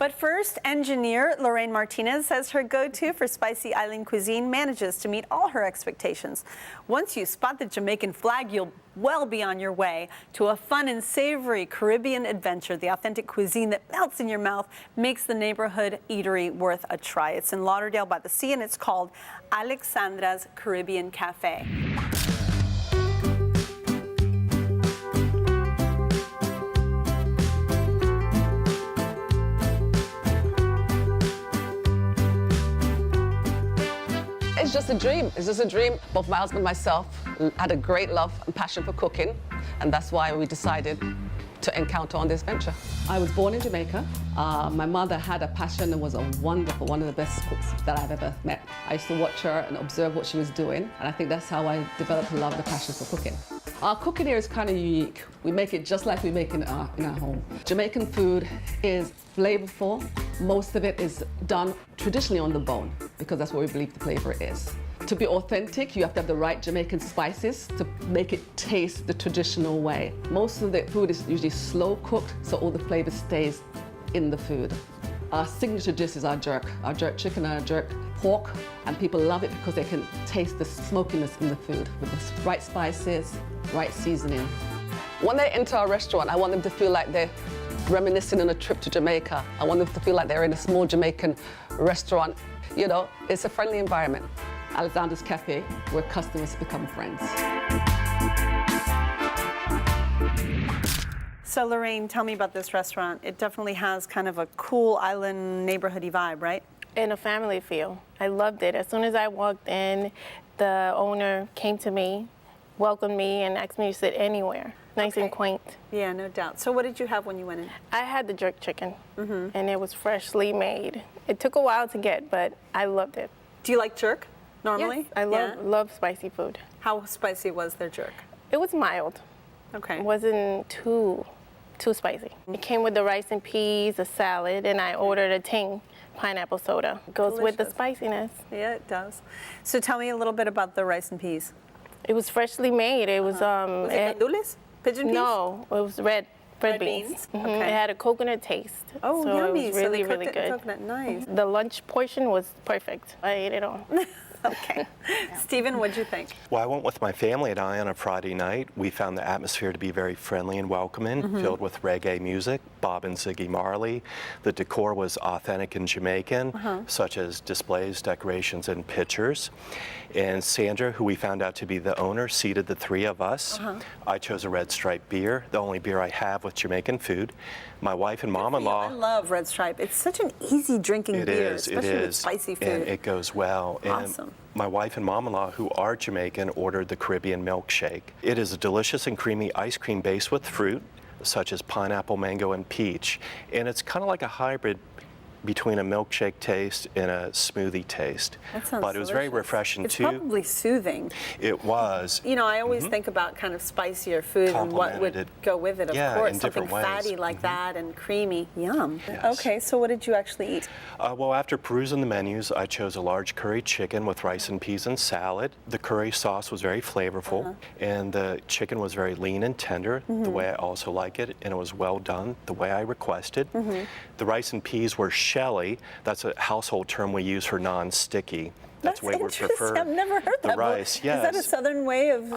But first, engineer Lorraine Martinez says her go-to for spicy island cuisine manages to meet all her expectations. Once you spot the Jamaican flag, you'll well be on your way to a fun and savory Caribbean adventure. The authentic cuisine that melts in your mouth makes the neighborhood eatery worth a try. It's in Lauderdale by the Sea, and it's called Alexandra's Caribbean Cafe. It's just a dream. It's just a dream. Both my husband and myself had a great love and passion for cooking, and that's why we decided to encounter on this venture. I was born in Jamaica. My mother had a passion and was a wonderful, one of the best cooks that I've ever met. I used to watch her and observe what she was doing, and I think that's how I developed a love and passion for cooking. Our cooking here is kind of unique. We make it just like we make in our home. Jamaican food is flavorful. Most of it is done traditionally on the bone because that's what we believe the flavor is. To be authentic, you have to have the right Jamaican spices to make it taste the traditional way. Most of the food is usually slow cooked, so all the flavor stays in the food. Our signature dish is our jerk chicken and our jerk pork, and people love it because they can taste the smokiness in the food with the right spices, right seasoning. When they enter our restaurant, I want them to feel like they're reminiscing on a trip to Jamaica. I want them to feel like they're in a small Jamaican restaurant. You know, it's a friendly environment. Alexandra's Cafe, where customers become friends. So Lorraine, tell me about this restaurant. It definitely has kind of a cool island neighborhoody vibe, right? And a family feel. I loved it. As soon as I walked in, the owner came to me, welcomed me, and asked me to sit anywhere. Nice and quaint. Yeah, no doubt. So what did you have when you went in? I had the jerk chicken, and it was freshly made. It took a while to get, but I loved it. Do you like jerk normally? Yes, I love spicy food. How spicy was their jerk? It was mild. Okay. It wasn't too spicy. It came with the rice and peas, a salad, and I ordered a Ting pineapple soda. It goes with the spiciness. Yeah, it does. So tell me a little bit about the rice and peas. It was freshly made. It was Was it gandules? Pigeon peas? No, it was red beans. Okay. It had a coconut taste. Oh, so yummy. It was So really, they cooked really it in good. coconut. Nice. The lunch portion was perfect. I ate it all. Okay. Stephen, what'd you think? Well, I went with my family and I on a Friday night. We found the atmosphere to be very friendly and welcoming, filled with reggae music, Bob and Ziggy Marley. The decor was authentic and Jamaican, such as displays, decorations, and pictures. And Sandra, who we found out to be the owner, seated the three of us. I chose a Red Stripe beer, the only beer I have with Jamaican food. My wife and mom-in-law. I love Red Stripe. It's such an easy drinking beer, especially with spicy food. And it goes well. Awesome. And my wife and mom-in-law, who are Jamaican, ordered the Caribbean milkshake. It is a delicious and creamy ice cream base with fruit, such as pineapple, mango, and peach. And it's kind of like a hybrid between a milkshake taste and a smoothie taste. That sounds But it was very delicious. refreshing It's too. probably soothing. It was. You know, I always think about kind of spicier food and what Complemented would it. go with it, of Yeah, course. in Something different ways. fatty like that and creamy. Yum. Yes. Okay, so what did you actually eat? Well, after perusing the menus, I chose a large curry chicken with rice and peas and salad. The curry sauce was very flavorful, and the chicken was very lean and tender, the way I also like it, and it was well done, the way I requested. The rice and peas were shelly. That's a household term we use for non-sticky. That's the way we interesting. prefer I've never heard the that. rice. Yes. Is that a southern way of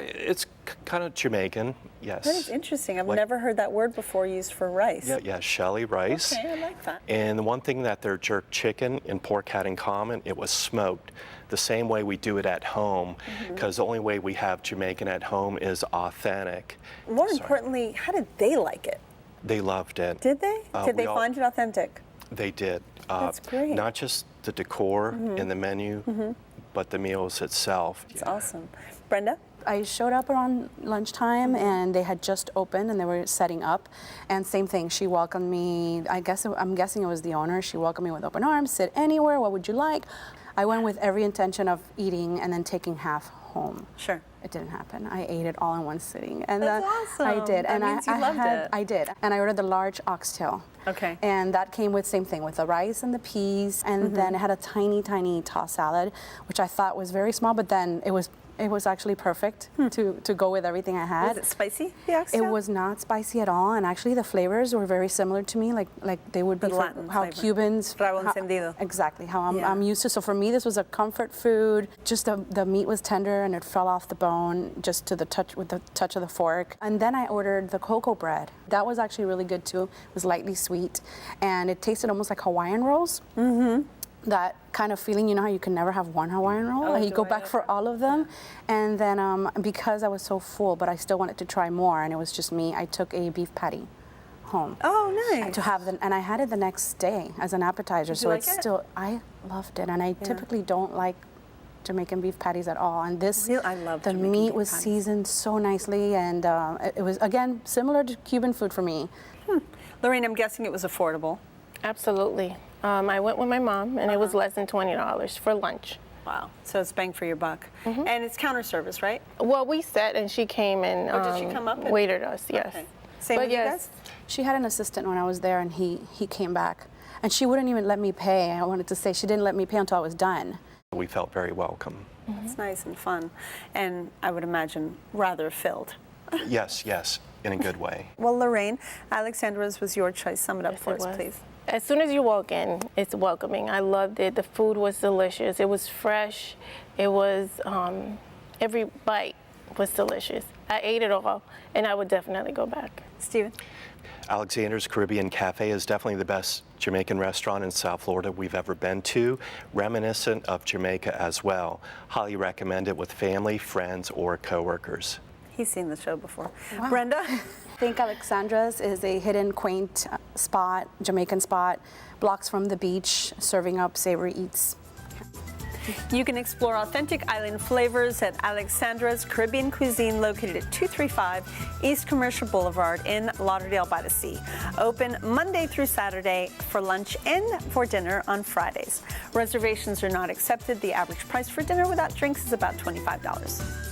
It's kind of Jamaican, yes. That is interesting. I've Like- never heard that word before used for rice. Yeah, shelly rice. Okay, I like that. And the one thing that their jerk chicken and pork had in common, it was smoked the same way we do it at home, because the only way we have Jamaican at home is authentic. More Sorry. importantly, how did they like it? They loved it. Did they? Did we they all- find it authentic? They did. That's great. Not just the decor and the menu, but the meals itself. It's awesome. Brenda? I showed up around lunchtime and they had just opened and they were setting up. And same thing, she welcomed me. I'm guessing it was the owner. She welcomed me with open arms, sit anywhere, what would you like? I went with every intention of eating and then taking half home. Sure. It didn't happen. I ate it all in one sitting. And That's I awesome. did. That and means you loved it. I did. And I ordered the large oxtail. Okay. And that came with same thing, with the rice and the peas. And then it had a tiny, tiny tossed salad, which I thought was very small, but then it was It was actually perfect to go with everything I had. Was it spicy? Yeah. It was not spicy at all, and actually the flavors were very similar to me, like they would be The for Latin how flavor. Cubans. Rabo how- encendido. Exactly how Yeah. I'm used to. So for me, this was a comfort food. Just the meat was tender and it fell off the bone just to the touch with the touch of the fork. And then I ordered the cocoa bread. That was actually really good too. It was lightly sweet, and it tasted almost like Hawaiian rolls. Mm-hmm. That kind of feeling, you know how you can never have one Hawaiian roll? You go back for all of them. And then because I was so full, but I still wanted to try more, and it was just me, I took a beef patty home. Oh, nice. To have and I had it the next day as an appetizer. So like it's it? still, I loved it. And I typically don't like Jamaican beef patties at all. And this, Really? I love the Jamaican meat beef was patties. seasoned so nicely, and it was, again, similar to Cuban food for me. Lorraine, I'm guessing it was affordable. Absolutely. I went with my mom, and it was less than $20 for lunch. Wow. So it's bang for your buck. Mm-hmm. And it's counter service, right? Well, we sat, and she came and Oh, did she come up and- waited us. Yes. Okay. Same But with you yes, guys? She had an assistant when I was there, and he came back. And she wouldn't even let me pay. I wanted to say she didn't let me pay until I was done. We felt very welcome. It's nice and fun. And I would imagine rather filled. Yes, yes, in a good way. Well, Lorraine, Alexandra's was your choice. Sum it up Yes, for it us, was. please. As soon as you walk in, it's welcoming. I loved it. The food was delicious. It was fresh. It was, every bite was delicious. I ate it all, and I would definitely go back. Steven? Alexander's Caribbean Cafe is definitely the best Jamaican restaurant in South Florida we've ever been to, reminiscent of Jamaica as well. Highly recommend it with family, friends, or coworkers. He's seen the show before. Brenda? I think Alexandra's is a hidden, quaint spot, Jamaican spot, blocks from the beach, serving up savory eats. You can explore authentic island flavors at Alexandra's Caribbean Cuisine, located at 235 East Commercial Boulevard in Lauderdale by the Sea. Open Monday through Saturday for lunch and for dinner on Fridays. Reservations are not accepted. The average price for dinner without drinks is about $25.